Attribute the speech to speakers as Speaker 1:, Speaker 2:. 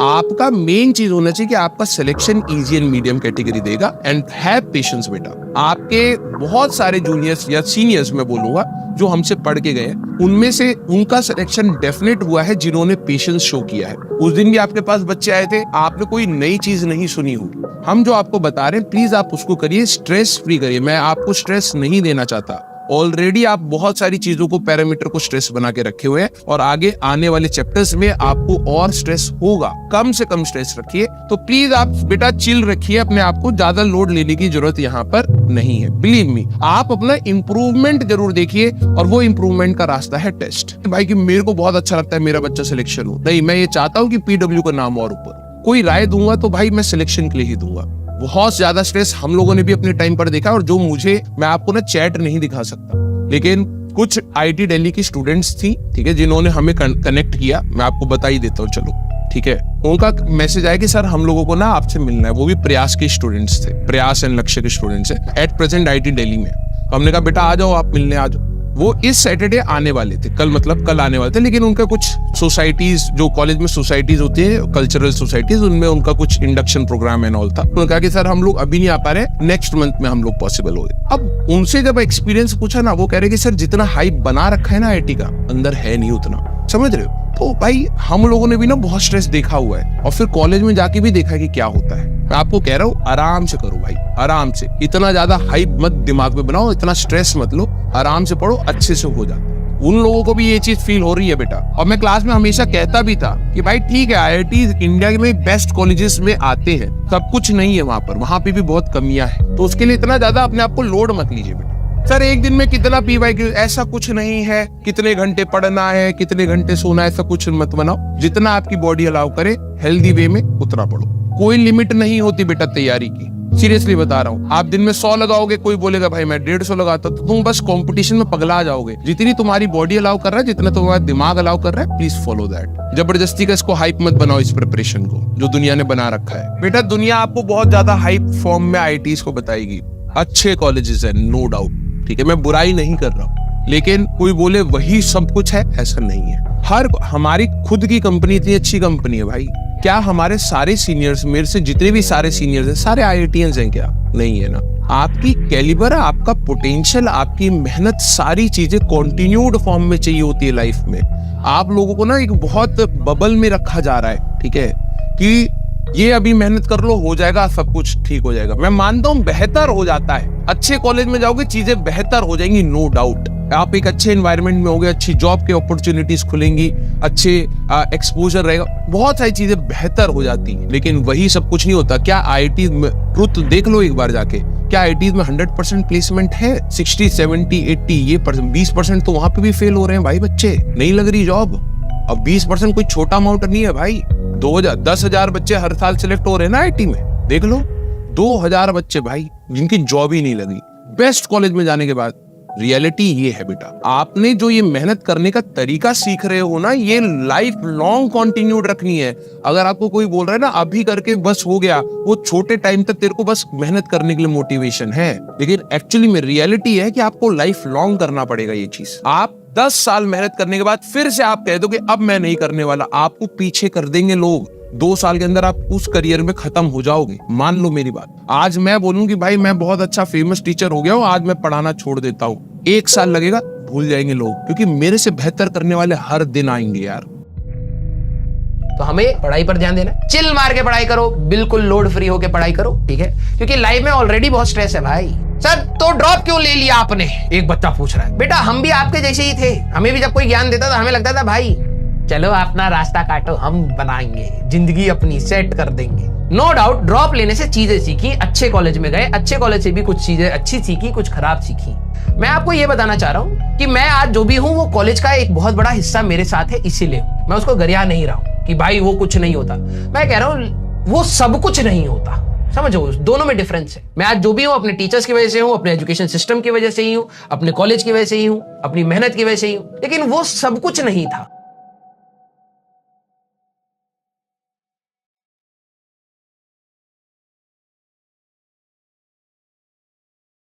Speaker 1: आपका मेन चीज होना चाहिए कि आपका selection easy and medium category देगा। एंड हैव पेशेंस बेटा। आपके बहुत सारे जूनियर्स या सीनियर्स मैं बोलूंगा जो हमसे पढ़ के गए, उनमें से उनका सिलेक्शन डेफिनेट हुआ है जिन्होंने पेशेंस शो किया है। उस दिन भी आपके पास बच्चे आए थे, आपने कोई नई चीज नहीं सुनी होगी। हम जो आपको बता रहे हैं प्लीज आप उसको करिए, स्ट्रेस फ्री करिए। मैं आपको स्ट्रेस नहीं देना चाहता। ऑलरेडी आप बहुत सारी चीजों को, पैरामीटर को स्ट्रेस बना के रखे हुए हैं और आगे आने वाले चैप्टर्स में आपको और स्ट्रेस होगा। कम से कम स्ट्रेस रखिए। तो प्लीज आप बेटा चिल रखिए अपने आप को, ज्यादा लोड लेने की जरूरत यहाँ पर नहीं है। बिलीव मी, आप अपना इंप्रूवमेंट जरूर देखिए और वो इंप्रूवमेंट का रास्ता है टेस्ट। भाई कि मेरे को बहुत अच्छा लगता है मेरा बच्चा सिलेक्शन हो, नहीं, मैं ये चाहता हूँ कि PW का नाम और ऊपर। कोई राय दूंगा तो भाई मैं सिलेक्शन के लिए ही दूंगा। बहुत ज्यादा स्ट्रेस हम लोगों ने भी अपने टाइम पर देखा, और जो मैं आपको ना चैट नहीं दिखा सकता, लेकिन कुछ IIT दिल्ली की स्टूडेंट्स थी, ठीक है, जिन्होंने हमें कनेक्ट किया। मैं आपको बता ही देता हूँ, चलो ठीक है। उनका मैसेज आया कि सर हम लोगों को ना आपसे मिलना है। वो भी प्रयास के स्टूडेंट्स थे, प्रयास एंड लक्ष्य के स्टूडेंट्स है एट प्रेजेंट IIT दिल्ली में। तो हमने कहा बेटा आ जाओ, आप मिलने आ जाओ। वो इस सैटरडे आने वाले थे, कल आने वाले थे, लेकिन उनका कुछ सोसाइटीज, जो कॉलेज में सोसाइटीज होती है, कल्चरल सोसाइटीज, उनमें उनका कुछ इंडक्शन प्रोग्राम एंड ऑल था। उन्होंने कहा कि सर हम लोग अभी नहीं आ पा रहे, नेक्स्ट मंथ में हम लोग पॉसिबल हो गए। अब उनसे जब एक्सपीरियंस पूछा ना, वो कह रहे कि सर जितना हाइप बना रखा है ना IIT का, अंदर है नहीं उतना, समझ रहे हो। तो भाई हम लोगों ने भी ना बहुत स्ट्रेस देखा हुआ है, और फिर कॉलेज में जाके भी देखा कि क्या होता है। मैं आपको कह रहा हूँ आराम से करो भाई, आराम से। इतना ज्यादा हाइप मत दिमाग में बनाओ, इतना स्ट्रेस मत लो, आराम से पढ़ो, अच्छे से हो जाता है। उन लोगों को भी ये चीज फील हो रही है बेटा। और मैं क्लास में हमेशा कहता भी था कि भाई ठीक है, IIT इंडिया में बेस्ट कॉलेजेस में आते हैं, सब कुछ नहीं है वहां पे भी बहुत कमियां हैं। तो उसके लिए इतना ज्यादा अपने आप को लोड मत लीजिए बेटा। सर एक दिन में कितना PYQ, ऐसा कुछ नहीं है। कितने घंटे पढ़ना है, कितने घंटे सोना है, ऐसा कुछ मत बनाओ। जितना आपकी बॉडी अलाउ करे हेल्दी वे में उतना पढ़ो। कोई लिमिट नहीं होती बेटा तैयारी की, सीरियसली बता रहा हूँ। आप दिन में 100 लगाओगे, कोई बोलेगा भाई मैं 150 लगाता, तो तुम बस कंपटीशन में पगला जाओगे। जितनी तुम्हारी बॉडी अलाउ कर रहा है, जितना तुम्हारा दिमाग अलाउ कर रहा है, प्लीज फॉलो दैट। जबरदस्ती का इसको हाइप मत बनाओ, इस प्रिपरेशन को जो दुनिया ने बना रखा है। बेटा दुनिया आपको बहुत ज्यादा हाइप फॉर्म में IITs को बताएगी। अच्छे कॉलेजेस है, नो डाउट, ठीक है, मैं बुराई नहीं कर रहा हूँ, लेकिन कोई बोले वही सब कुछ है, ऐसा नहीं है। हमारी खुद की कंपनी इतनी अच्छी कंपनी है भाई। क्या हमारे सारे सीनियर्स, मेरे से जितने भी सारे सीनियर्स हैं, सारे IITians हैं क्या? नहीं है ना। आपकी कैलिबर, आपका पोटेंशियल, आपकी मेहनत, सारी चीजें कॉन्टिन्यूड फॉर्म में चाहिए होती है लाइफ में। आप लोगों को ना एक बहुत बबल में रखा जा रहा है, ठीक है, कि ये अभी मेहनत कर लो, हो जाएगा, सब कुछ ठीक हो जाएगा। मैं मानता हूँ बेहतर हो जाता है, अच्छे कॉलेज में जाओगे चीजें बेहतर हो जाएंगी, नो डाउट। आप एक अच्छे एनवायरनमेंट में होगे, अच्छी जॉब के अपॉर्चुनिटीज खुलेंगी, अच्छे एक्सपोजर रहेगा, बहुत सारी चीजें बेहतर हो जाती हैं। लेकिन वही सब कुछ नहीं होता। क्या IIT में ट्रुथ देख लो एक बार जाके, क्या IIT में 100% प्लेसमेंट है? 60, 70, 80 ये 20% तो वहां पे भी फेल हो रहे हैं भाई बच्चे, नहीं लग रही जॉब। अब 20% कोई छोटा अमाउंट नहीं है भाई। 10,000 बच्चे हर साल सिलेक्ट हो रहे हैं ना IIT में, देख लो 2000 बच्चे भाई जिनकी जॉब ही नहीं लगी बेस्ट कॉलेज में जाने के बाद। रियलिटी ये है बेटा, आपने जो ये मेहनत करने का तरीका सीख रहे हो ना, ये लाइफ लॉन्ग कंटिन्यूड रखनी है। अगर आपको कोई बोल रहा है ना अभी करके बस हो गया, वो छोटे टाइम तक तेरे को बस मेहनत करने के लिए मोटिवेशन है, लेकिन एक्चुअली में रियलिटी है कि आपको लाइफ लॉन्ग करना पड़ेगा ये चीज। आप 10 साल मेहनत करने के बाद फिर से आप कह दो कि अब मैं नहीं करने वाला, आपको पीछे कर देंगे लोग। 2 साल के अंदर आप उस करियर में खत्म हो जाओगे, मान लो मेरी बात। आज मैं बोलूं कि भाई मैं बहुत अच्छा फेमस टीचर हो गया हूं, आज मैं पढ़ाना छोड़ देता हूं, 1 साल लगेगा, भूल जाएंगे लोग, क्योंकि मेरे से बेहतर करने वाले हर दिन आएंगे यार।
Speaker 2: तो हमें पढ़ाई पर ध्यान देना, चिल मार के पढ़ाई करो, बिल्कुल लोड फ्री होके पढ़ाई करो, ठीक है, क्योंकि लाइफ में ऑलरेडी बहुत स्ट्रेस है भाई। सर तो ड्रॉप क्यों ले लिया आपने, एक बच्चा पूछ रहा है। बेटा हम भी आपके जैसे ही थे, हमें भी जब कोई ज्ञान देता था हमें लगता था भाई चलो अपना रास्ता काटो, हम बनाएंगे, जिंदगी अपनी सेट कर देंगे। नो डाउट ड्रॉप लेने से चीजें सीखी, अच्छे कॉलेज में गए, अच्छे कॉलेज से भी कुछ चीजें अच्छी सीखी, कुछ खराब सीखी। मैं आपको ये बताना चाह रहा हूँ कि मैं आज जो भी हूँ वो कॉलेज का एक बहुत बड़ा हिस्सा मेरे साथ है, इसीलिए मैं उसको गरिया नहीं रहा हूँ कि भाई वो कुछ नहीं होता। मैं कह रहा हूँ वो सब कुछ नहीं होता, समझो दोनों में डिफरेंस है। मैं आज जो भी हूँ अपने टीचर्स की वजह से हूँ, अपने एजुकेशन सिस्टम की वजह से ही हूँ, अपने कॉलेज की वजह से ही हूँ, अपनी मेहनत की वजह से ही हूँ, लेकिन वो सब कुछ नहीं था।